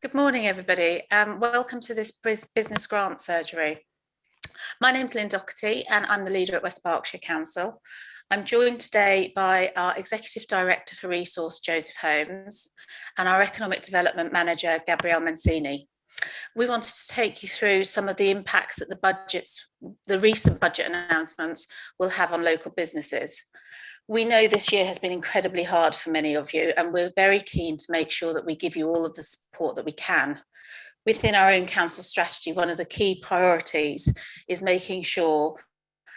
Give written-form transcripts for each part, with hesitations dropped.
Good morning, everybody. Welcome to this business grant surgery. My name's Lynn Doherty, and I'm the leader at West Berkshire Council. I'm joined today by our Executive Director for Resource, Joseph Holmes, and our Economic Development Manager, Gabrielle Mancini. We wanted to take you through some of the impacts that the recent budget announcements will have on local businesses. We know this year has been incredibly hard for many of you, and we're very keen to make sure that we give you all of the support that we can. Within our own council strategy, one of the key priorities is making sure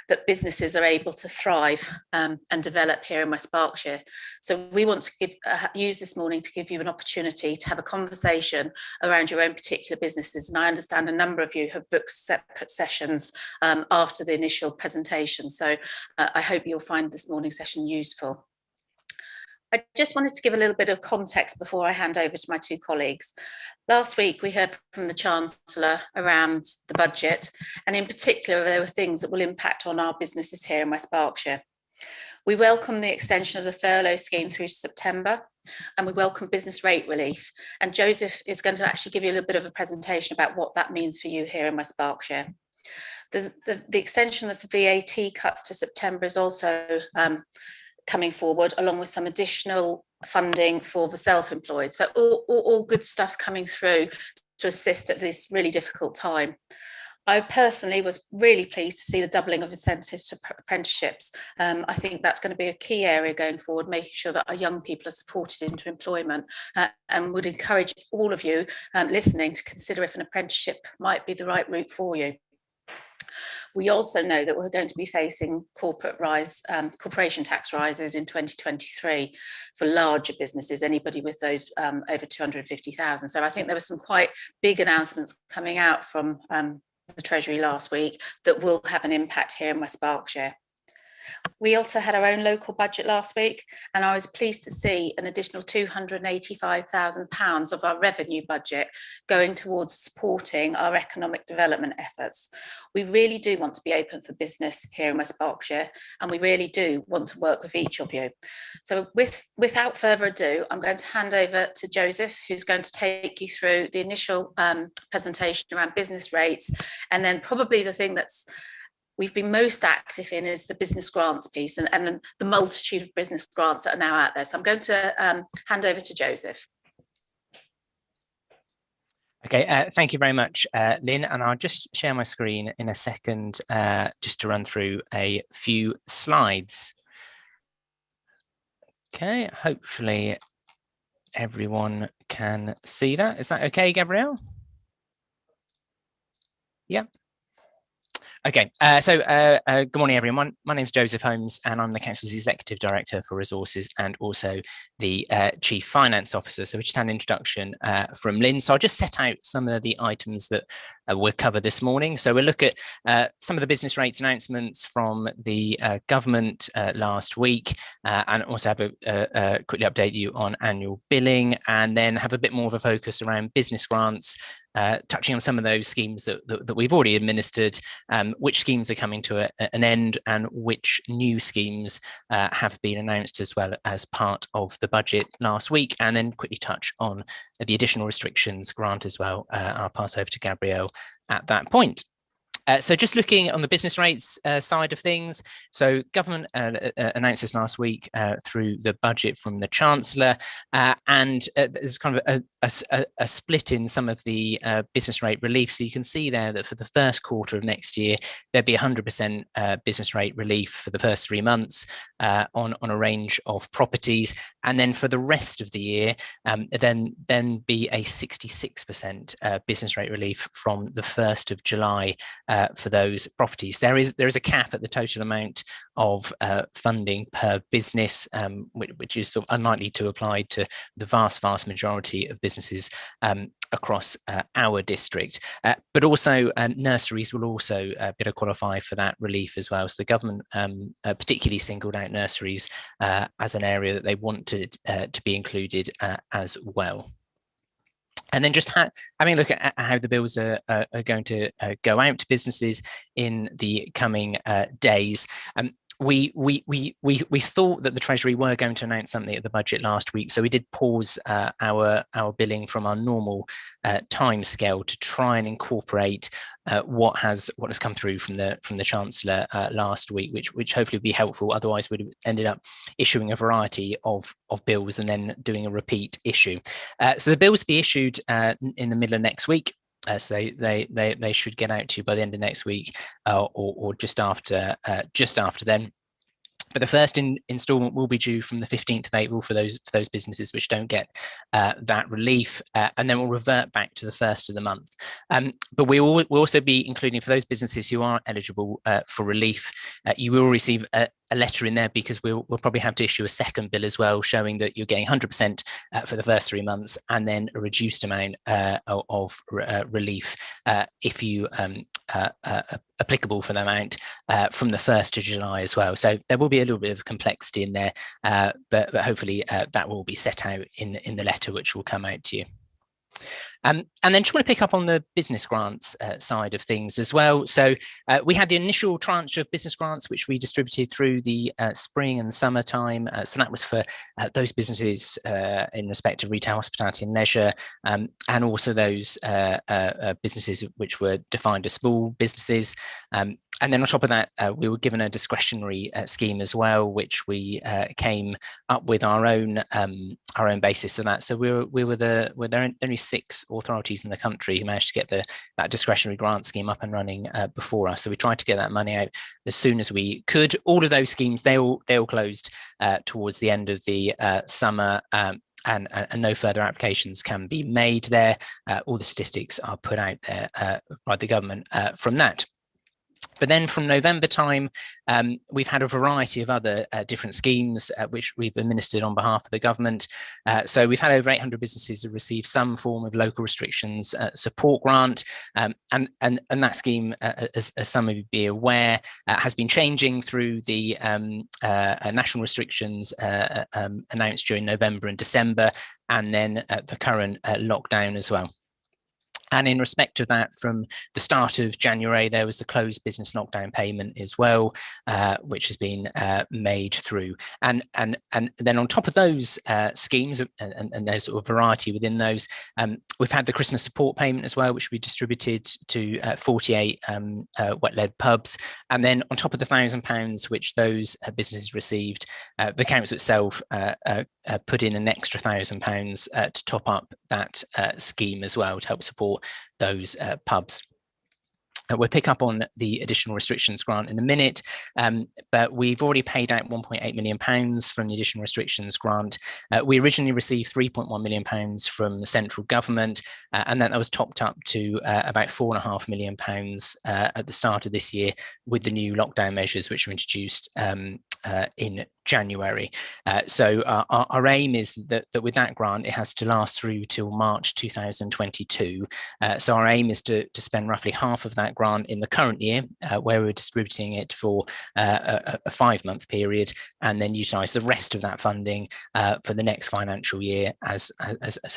that businesses are able to thrive and develop here in West Berkshire. So we want to use this morning to give you an opportunity to have a conversation around your own particular businesses. And I understand a number of you have booked separate sessions after the initial presentation. So I hope you'll find this morning's session useful. I just wanted to give a little bit of context before I hand over to my two colleagues. Last week, we heard from the Chancellor around the budget, and in particular, there were things that will impact on our businesses here in West Berkshire. We welcome the extension of the furlough scheme through to September, and we welcome business rate relief. And Joseph is going to actually give you a little bit of a presentation about what that means for you here in West Berkshire. The extension of the VAT cuts to September is also coming forward, along with some additional funding for the self-employed. So all good stuff coming through to assist at this really difficult time. I personally was really pleased to see the doubling of incentives to apprenticeships. I think that's going to be a key area going forward, making sure that our young people are supported into employment, and would encourage all of you listening to consider if an apprenticeship might be the right route for you. We also know that we're going to be facing corporation tax rises in 2023 for larger businesses, anybody with those over 250,000. So I think there were some quite big announcements coming out from the Treasury last week that will have an impact here in West Berkshire. We also had our own local budget last week, and I was pleased to see an additional £285,000 of our revenue budget going towards supporting our economic development efforts. We really do want to be open for business here in West Berkshire, and we really do want to work with each of you. So without further ado, I'm going to hand over to Joseph, who's going to take you through the initial presentation around business rates, and then probably the thing that's we've been most active in is the business grants piece and the multitude of business grants that are now out there. So I'm going to hand over to Joseph. Okay, thank you very much, Lynn, and I'll just share my screen in a second just to run through a few slides. Okay, hopefully everyone can see that. Is that okay, Gabrielle? Yeah. Okay, good morning, everyone. My name is Joseph Holmes, and I'm the Council's Executive Director for Resources and also the Chief Finance Officer. So we just had an introduction from Lynn. So I'll just set out some of the items that we'll cover this morning. So we'll look at some of the business rates announcements from the government last week, and also have a quickly update you on annual billing, and then have a bit more of a focus around business grants, touching on some of those schemes that we've already administered, which schemes are coming to an end, and which new schemes have been announced as well as part of the budget last week, and then quickly touch on the additional restrictions grant as well. I'll pass over to Gabrielle at that point. So just looking on the business rates side of things, so government announced this last week through the budget from the Chancellor, and there's kind of a split in some of the business rate relief. So you can see there that for the first quarter of next year, there'd be 100% business rate relief for the first 3 months on a range of properties, and then for the rest of the year, then be a 66% business rate relief from the 1st of July for those properties. There is a cap at the total amount of funding per business, which is sort of unlikely to apply to the vast majority of businesses across our district. But also nurseries will also be able to qualify for that relief as well. So the government particularly singled out nurseries as an area that they wanted to be included as well. And then just having a look at how the bills are going to go out to businesses in the coming days. we thought that the Treasury were going to announce something at the budget last week, so we did pause our billing from our normal time scale to try and incorporate what has come through from the Chancellor last week, which hopefully will be helpful. Otherwise, we'd have ended up issuing a variety of bills and then doing a repeat issue. So the bills will be issued in the middle of next week. So they should get out to you by the end of next week or just after then. But the first instalment will be due from the 15th of April for those businesses which don't get that relief, and then we'll revert back to the first of the month. But we'll also be including, for those businesses who are eligible for relief, you will receive a letter in there, because we'll probably have to issue a second bill as well, showing that you're getting 100% for the first 3 months, and then a reduced amount of relief if you applicable for the amount from the 1st of July as well. So there will be a little bit of complexity in there, but hopefully that will be set out in the letter which will come out to you. And then just want to pick up on the business grants side of things as well. So we had the initial tranche of business grants, which we distributed through the spring and summertime. So that was for those businesses in respect of retail, hospitality and leisure, and also those businesses which were defined as small businesses. And then on top of that, we were given a discretionary scheme as well, which we came up with our own basis for that. So there are only 6 authorities in the country who managed to get that discretionary grant scheme up and running before us. So we tried to get that money out as soon as we could. All of those schemes, they all closed towards the end of the summer. And no further applications can be made there. All the statistics are put out there by the government from that. But then from November time, we've had a variety of other different schemes which we've administered on behalf of the government. So we've had over 800 businesses who receive some form of local restrictions support grant. And that scheme, as some of you be aware, has been changing through the national restrictions announced during November and December, and then the current lockdown as well. And in respect of that, from the start of January, there was the closed business lockdown payment as well, which has been made through. And then on top of those schemes, and there's sort of variety within those, we've had the Christmas support payment as well, which we distributed to 48 wet-led pubs. And then on top of the £1,000 which those businesses received, the council itself put in an extra £1,000 to top up that scheme as well, to help support those pubs. We'll pick up on the additional restrictions grant in a minute, but we've already paid out £1.8 million from the additional restrictions grant. We originally received £3.1 million from the central government, and then that was topped up to about £4.5 million at the start of this year with the new lockdown measures which were introduced in January. So our aim is that with that grant, it has to last through till March 2022. So our aim is to spend roughly half of that grant in the current year, where we're distributing it for a 5-month period, and then utilise the rest of that funding for the next financial year as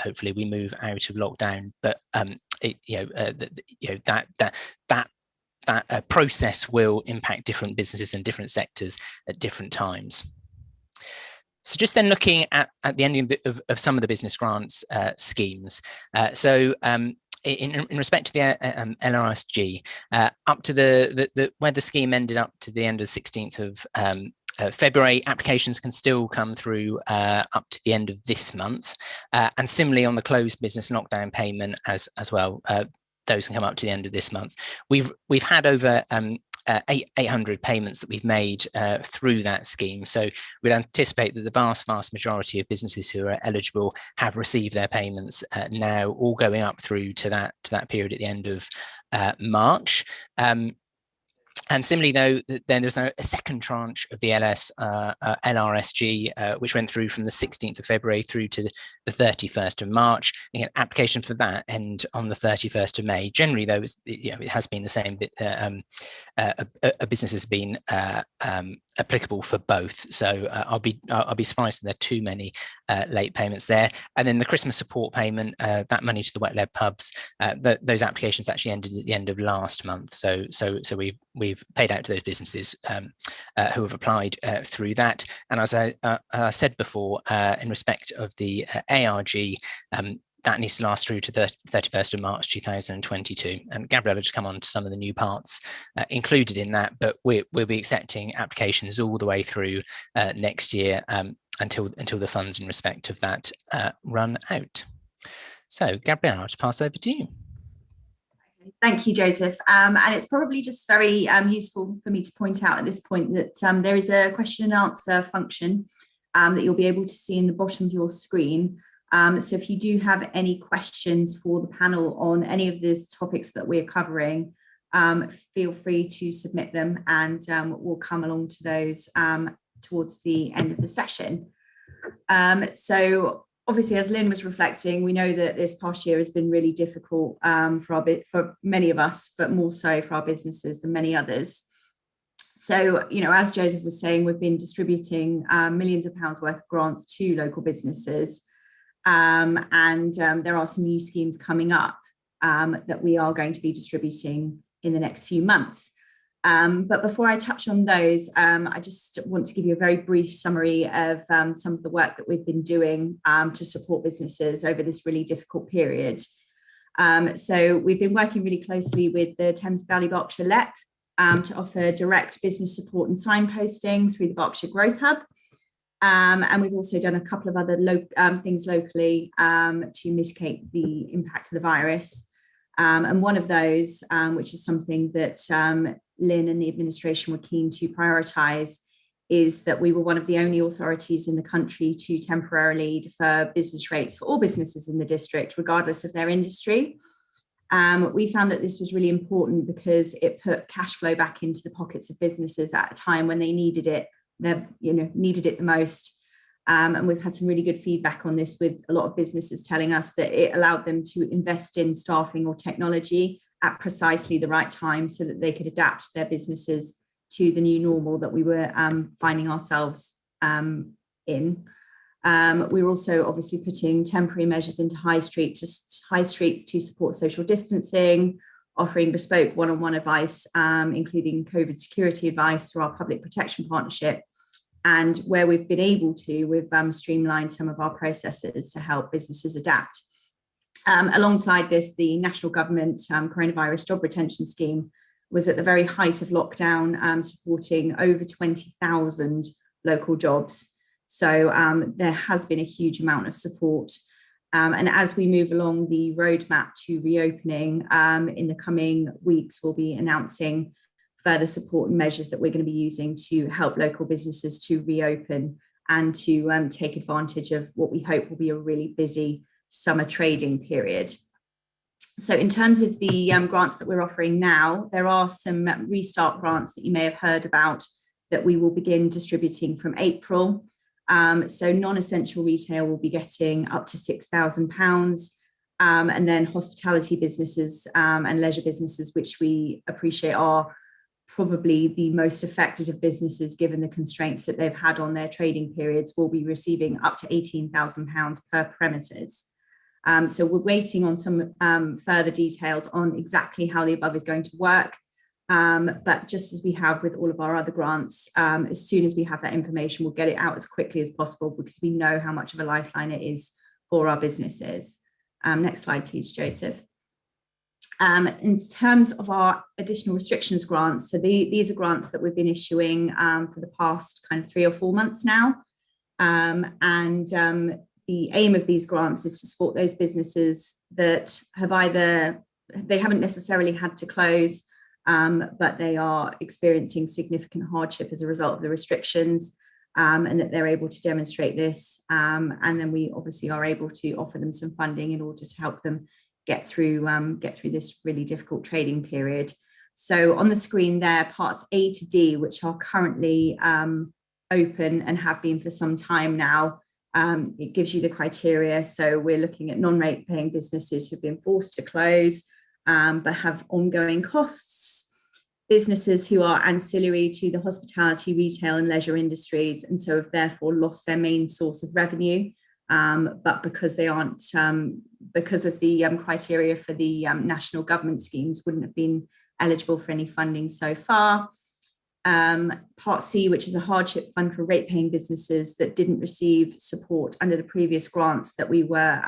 hopefully we move out of lockdown. But that process will impact different businesses and different sectors at different times. So just then looking at the ending of some of the business grants schemes. In respect to the LRSG, up to where the scheme ended up to the end of the 16th of February, applications can still come through up to the end of this month. And similarly on the closed business lockdown payment as well, those can come up to the end of this month. We've had over 800 payments that we've made through that scheme. So we'd anticipate that the vast majority of businesses who are eligible have received their payments now, all going up through to that period at the end of March. And similarly, though, then there's a second tranche of the LRSG, which went through from the 16th of February through to the 31st of March. Again, application for that end on the 31st of May. Generally, though, it has been the same. A business has been applicable for both. So I'll be surprised if there are too many late payments there. And then the Christmas support payment, that money to the wet-led pubs, those applications actually ended at the end of last month. So we've paid out to those businesses who have applied through that. And as I said before, in respect of the ARG, that needs to last through to the 31st of March 2022. And Gabriella just come on to some of the new parts included in that, but we'll be accepting applications all the way through next year until the funds in respect of that run out. So Gabriella, I'll just pass over to you. Thank you, Joseph. And it's probably just very useful for me to point out at this point that there is a question and answer function that you'll be able to see in the bottom of your screen. So if you do have any questions for the panel on any of these topics that we're covering, feel free to submit them, and we'll come along to those towards the end of the session. So obviously, as Lynn was reflecting, we know that this past year has been really difficult for many of us, but more so for our businesses than many others. So, you know, as Joseph was saying, we've been distributing millions of pounds worth of grants to local businesses. And there are some new schemes coming up that we are going to be distributing in the next few months. But before I touch on those, I just want to give you a very brief summary of some of the work that we've been doing to support businesses over this really difficult period. So we've been working really closely with the Thames Valley Berkshire LEP to offer direct business support and signposting through the Berkshire Growth Hub. And we've also done a couple of other things locally to mitigate the impact of the virus. And one of those, which is something that Lynn and the administration were keen to prioritise, is that we were one of the only authorities in the country to temporarily defer business rates for all businesses in the district, regardless of their industry. We found that this was really important because it put cash flow back into the pockets of businesses at a time when they needed it. Needed it the most. And we've had some really good feedback on this, with a lot of businesses telling us that it allowed them to invest in staffing or technology at precisely the right time so that they could adapt their businesses to the new normal that we were finding ourselves in. We were also obviously putting temporary measures into high streets to support social distancing, offering bespoke one-on-one advice, including COVID security advice through our public protection partnership. And where we've been able to, we've streamlined some of our processes to help businesses adapt. Alongside this, the national government coronavirus job retention scheme was at the very height of lockdown, supporting over 20,000 local jobs. So there has been a huge amount of support. And as we move along the roadmap to reopening in the coming weeks, we'll be announcing further support and measures that we're going to be using to help local businesses to reopen and to take advantage of what we hope will be a really busy summer trading period. So in terms of the grants that we're offering now, there are some restart grants that you may have heard about that we will begin distributing from April. So non-essential retail will be getting up to £6,000, and then hospitality businesses and leisure businesses, which we appreciate are probably the most affected of businesses given the constraints that they've had on their trading periods, will be receiving up to £18,000 per premises. So we're waiting on some further details on exactly how the above is going to work. But just as we have with all of our other grants, as soon as we have that information, we'll get it out as quickly as possible, because we know how much of a lifeline it is for our businesses. Next slide, please, Joseph. In terms of our additional restrictions grants, so these are grants that we've been issuing for the past kind of 3 or 4 months now. The aim of these grants is to support those businesses that have they haven't necessarily had to close, but they are experiencing significant hardship as a result of the restrictions, and that they're able to demonstrate this. And then we obviously are able to offer them some funding in order to help them get through this really difficult trading period. So on the screen there, parts A to D, which are currently open and have been for some time now, it gives you the criteria. So we're looking at non-rate paying businesses who've been forced to close, but have ongoing costs. businesses who are ancillary to the hospitality, retail and leisure industries, and so have therefore lost their main source of revenue. But because they aren't, because of the criteria for the national government schemes, wouldn't have been eligible for any funding so far. Part C, which is a hardship fund for rate-paying businesses that didn't receive support under the previous grants that we were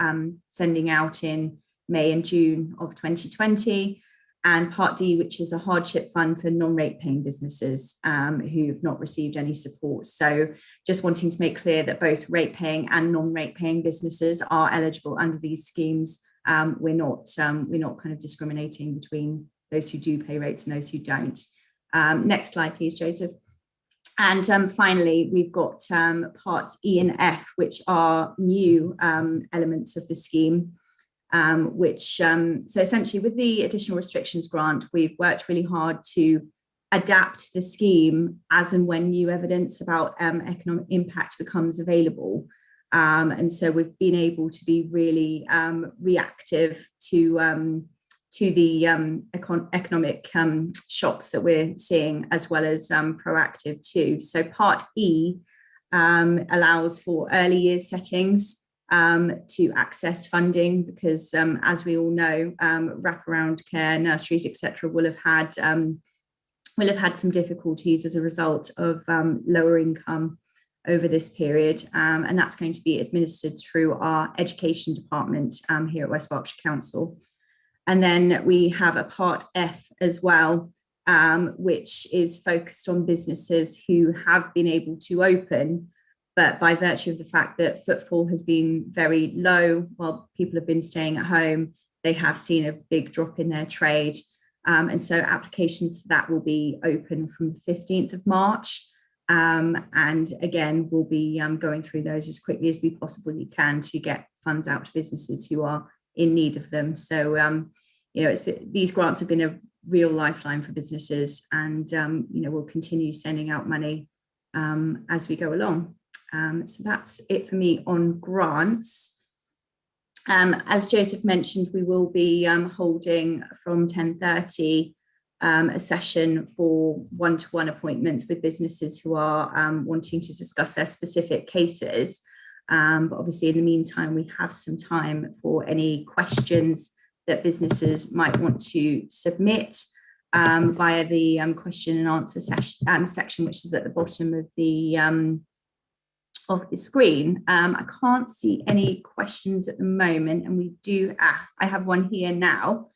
sending out in May and June of 2020. And Part D, which is a hardship fund for non-rate paying businesses who have not received any support. So just wanting to make clear that both rate paying and non-rate paying businesses are eligible under these schemes. We're not kind of discriminating between those who do pay rates and those who don't. Next slide, please, Joseph. And finally, we've got parts E and F, which are new elements of the scheme. So essentially with the additional restrictions grant, we've worked really hard to adapt the scheme as and when new evidence about economic impact becomes available. And so we've been able to be really reactive to the economic shocks that we're seeing, as well as proactive too. So Part E allows for early years settings to access funding, because as we all know, wraparound care, nurseries, etc., will have had some difficulties as a result of lower income over this period, and that's going to be administered through our education department here at West Berkshire Council. And then we have a Part F as well, which is focused on businesses who have been able to open, but by virtue of the fact that footfall has been very low while people have been staying at home, they have seen a big drop in their trade. And so applications for that will be open from the 15th of March. And again, we'll be going through those as quickly as we possibly can to get funds out to businesses who are in need of them. So, these grants have been a real lifeline for businesses, and, we'll continue sending out money as we go along. So that's it for me on grants. As Joseph mentioned, we will be holding from 10:30 a session for one-to-one appointments with businesses who are wanting to discuss their specific cases. But obviously in the meantime, we have some time for any questions that businesses might want to submit via the question and answer section, which is at the bottom of the screen. I can't see any questions at the moment, and we do, I have one here now.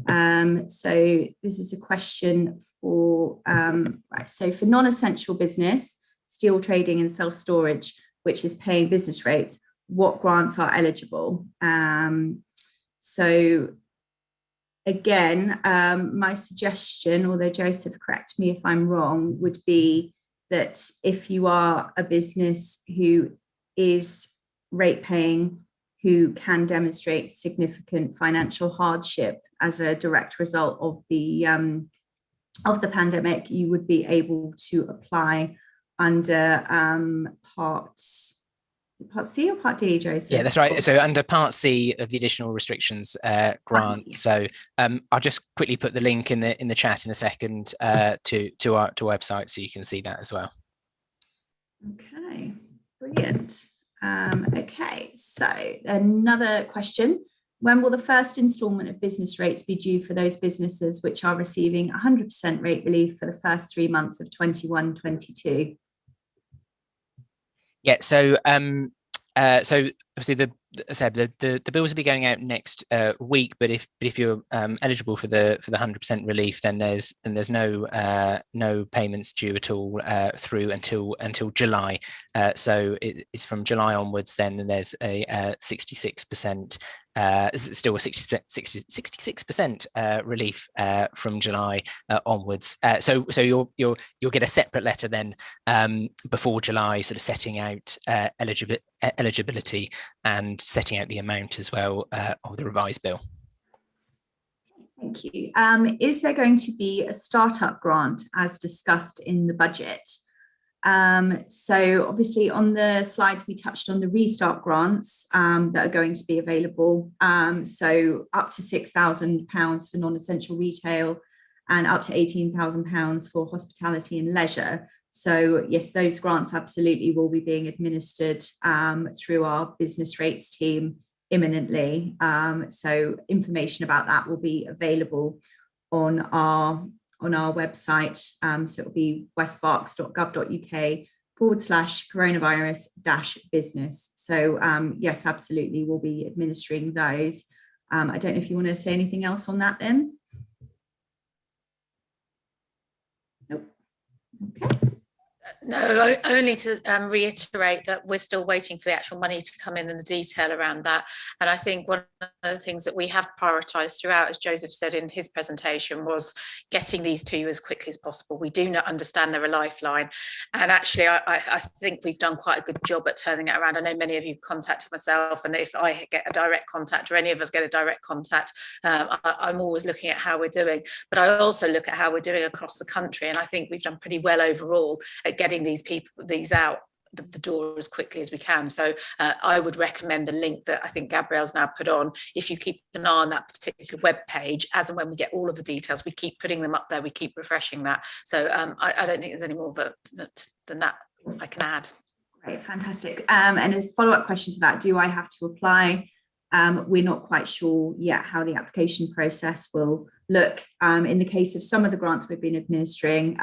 So this is a question for, so for non-essential business, steel trading and self-storage, which is paying business rates, what grants are eligible? So again, my suggestion, although Joseph, correct me if I'm wrong, would be that if you are a business who is rate paying, who can demonstrate significant financial hardship as a direct result of the pandemic, you would be able to apply under Part C or Part D, Joseph? Yeah, that's right. So under Part C of the additional restrictions grant. So I'll just quickly put the link in the chat in a second to our website, so you can see that as well. Okay, brilliant. Okay, so another question. When will the first instalment of business rates be due for those businesses which are receiving 100% rate relief for the first 3 months of 21-22? Yeah, so so obviously the bills will be going out next week, but if you're eligible for the 100% relief, then there's no payments due at all through until July. So it's from July onwards. Then there's a 66%. Still a 66% relief from July onwards. So you'll get a separate letter then before July, sort of setting out eligibility and setting out the amount as well of the revised bill. Thank you. Is there going to be a startup grant as discussed in the budget? So obviously on the slides, we touched on the restart grants that are going to be available. So up to £6,000 for non-essential retail and up to £18,000 for hospitality and leisure. So yes, those grants absolutely will be being administered through our business rates team imminently. So information about that will be available on our website. So it'll be westberks.gov.uk/coronavirus-business. So yes, absolutely, we'll be administering those. I don't know if you want to say anything else on that then. Nope. Okay. No, only to reiterate that we're still waiting for the actual money to come in and the detail around that. And I think one of the things that we have prioritised throughout, as Joseph said in his presentation, was getting these to you as quickly as possible. We do not understand they're a lifeline. And actually, I think we've done quite a good job at turning it around. I know many of you contacted myself, and if I get a direct contact or any of us get a direct contact, I'm always looking at how we're doing. But I also look at how we're doing across the country. And I think we've done pretty well overall at getting these out the door as quickly as we can. So I would recommend the link that I think Gabrielle's now put on. If you keep an eye on that particular web page, as and when we get all of the details, we keep putting them up there, we keep refreshing that. So I don't think there's any more than that I can add. Great, fantastic. And a follow-up question to that, do I have to apply? We're not quite sure yet how the application process will look. In the case of some of the grants we've been administering,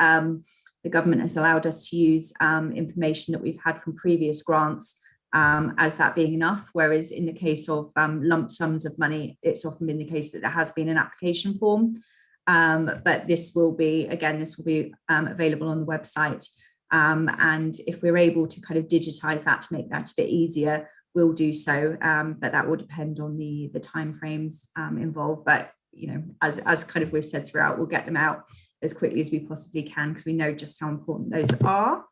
the government has allowed us to use information that we've had from previous grants as that being enough, whereas in the case of lump sums of money, it's often been the case that there has been an application form. But this will be available on the website. And if we're able to kind of digitize that to make that a bit easier, we'll do so. But that will depend on the timeframes involved. But you know, as kind of we've said throughout, we'll get them out as quickly as we possibly can, because we know just how important those are.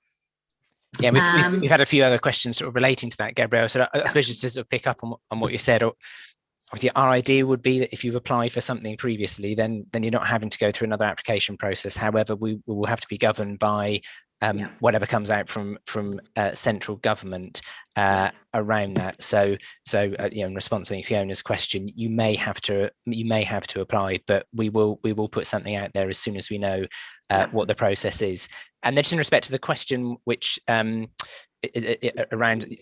Yeah, we've had a few other questions sort of relating to that, Gabrielle. So I suppose just to sort of pick up on what you said, obviously our idea would be that if you've applied for something previously, then you're not having to go through another application process. However, we will have to be governed by whatever comes out from central government around that. So in response to Fiona's question, you may have to apply, but we will put something out there as soon as we know what the process is. And then just in respect to the question, which around,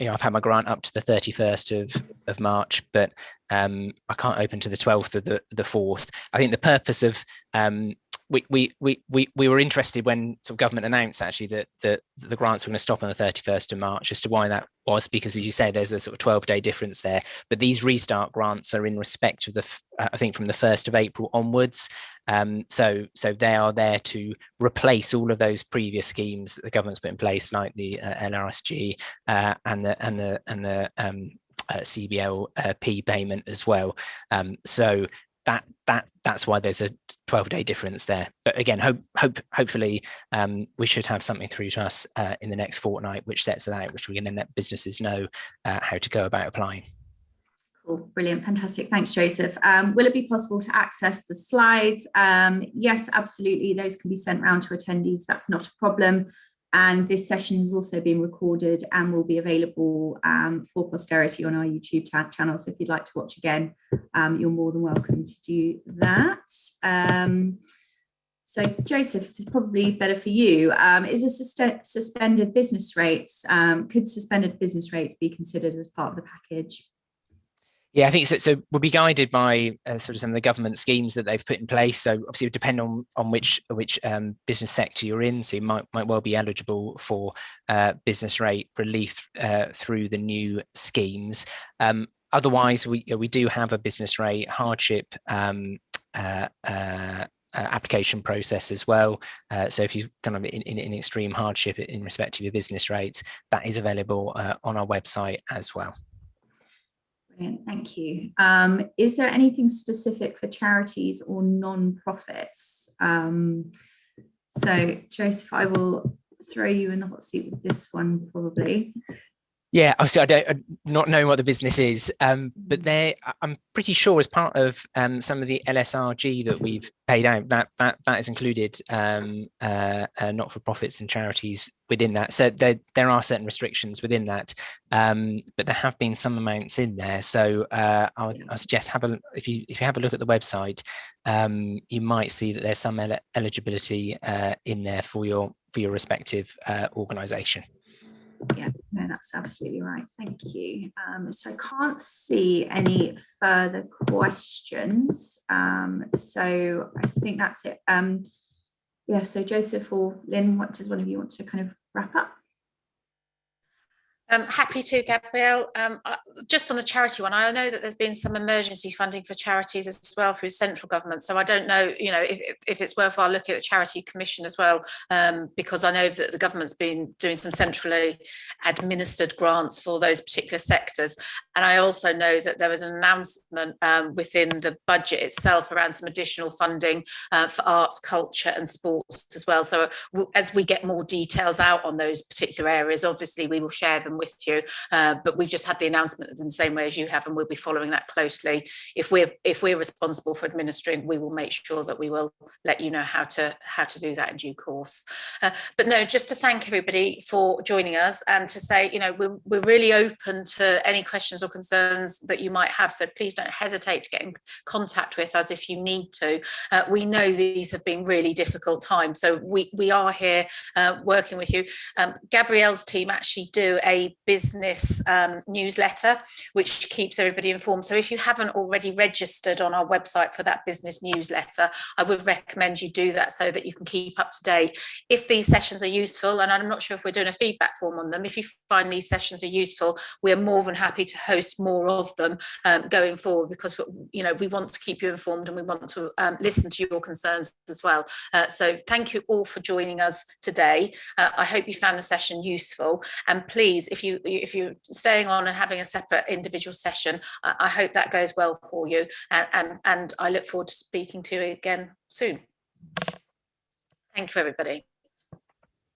I've had my grant up to the 31st of March, but I can't open to the 12th of the 4th. I think the purpose of we were interested when sort of government announced actually that the grants were going to stop on the 31st of March as to why that was, because as you say, there's a sort of 12-day difference there. But these restart grants are in respect of I think from the 1st of April onwards. So they are there to replace all of those previous schemes that the government's put in place, like the LRSG and the CBLP payment as well. So that's why there's a 12-day difference there. But again, hopefully we should have something through to us in the next fortnight, which sets it out, which we can then let businesses know how to go about applying. Cool, brilliant, fantastic. Thanks, Joseph. Will it be possible to access the slides? Yes, absolutely. Those can be sent round to attendees. That's not a problem. And this session has also been recorded and will be available for posterity on our YouTube channel. So if you'd like to watch again, you're more than welcome to do that. So Joseph, this is probably better for you. Is suspended business rates, could suspended business rates be considered as part of the package? Yeah, I think so. So we'll be guided by sort of some of the government schemes that they've put in place. So obviously it would depend on which business sector you're in. So you might well be eligible for business rate relief through the new schemes. Otherwise, we do have a business rate hardship application process as well. So if you're kind of in extreme hardship in respect to your business rates, that is available on our website as well. Brilliant, thank you. Is there anything specific for charities or non-profits? So Joseph, I will throw you in the hot seat with this one probably. Yeah, obviously I not knowing what the business is, but I'm pretty sure as part of some of the LSRG that we've paid out, that is included not-for-profits and charities within that. So there are certain restrictions within that, but there have been some amounts in there. So I'll suggest if you have a look at the website, you might see that there's some eligibility in there for your respective organisation. Yeah, no, that's absolutely right. Thank you. So I can't see any further questions. So I think that's it. Yeah, so Joseph or Lynn, what does one of you want to kind of wrap up? Happy to, Gabrielle. Just on the charity one, I know that there's been some emergency funding for charities as well through central government. So I don't know, if it's worthwhile looking at the Charity Commission as well, because I know that the government's been doing some centrally administered grants for those particular sectors. And I also know that there was an announcement within the budget itself around some additional funding for arts, culture and sports as well. So as we get more details out on those particular areas, obviously we will share them with you, but we've just had the announcement in the same way as you have, and we'll be following that closely. If we're responsible for administering, we will make sure that we will let you know how to do that in due course. But no, just to thank everybody for joining us and to say, we're really open to any questions or concerns that you might have. So please don't hesitate to get in contact with us if you need to. We know these have been really difficult times, so we are here working with you. Gabrielle's team actually do a business newsletter which keeps everybody informed. So if you haven't already registered on our website for that business newsletter, I would recommend you do that so that you can keep up to date. If these sessions are useful, and I'm not sure if we're doing a feedback form on them, if you find these sessions are useful, we're more than happy to host more of them going forward, because we want to keep you informed and we want to listen to your concerns as well. So thank you all for joining us today. I hope you found the session useful, and please, if you're staying on and having a separate individual session, I hope that goes well for you, and I look forward to speaking to you again soon. Thank you, everybody.